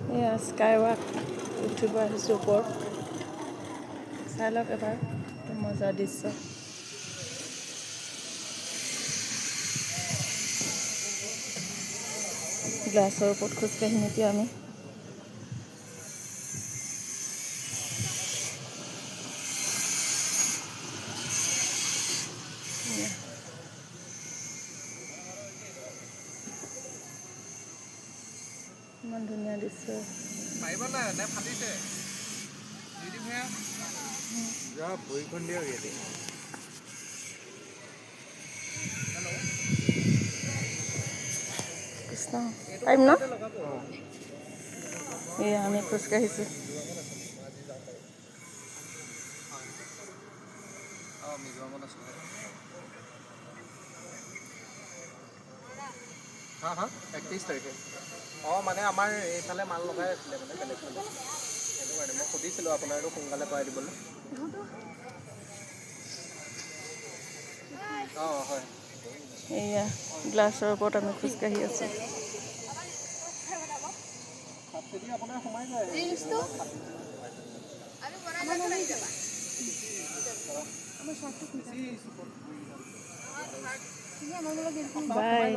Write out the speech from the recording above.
এয়া স্কাইৱাক উঠিব আহিছোঁ ওপৰত চাই লওক এবাৰ মজা দৃশ্য গ্লাছৰ ওপৰত খোজকাঢ়িম এতিয়া আমি ইমান ধুনীয়া দৃশ্য পাৰিব নাই ফাটিছে যোৱা ভৰিখন দিয়ক ইয়াতে কৃষ্ণ পাৰিম ন এয়া আমি খোজকাঢ়িছোঁ মিজোৰামত আছোঁ হা 31 তাৰিখে মানে আমাৰ এইফালে মাল লগাই আছিলে মানে বেলেগ ফালে সেইটো কাৰণে মই সুধিছিলোঁ আপোনাৰ এইটো সোনকালে কৰাই দিবলৈ হয় এয়া গ্লাছৰ ওপৰত আমি খোজকাঢ়ি আছোঁ আপোনাৰ সোমাই যায় বাই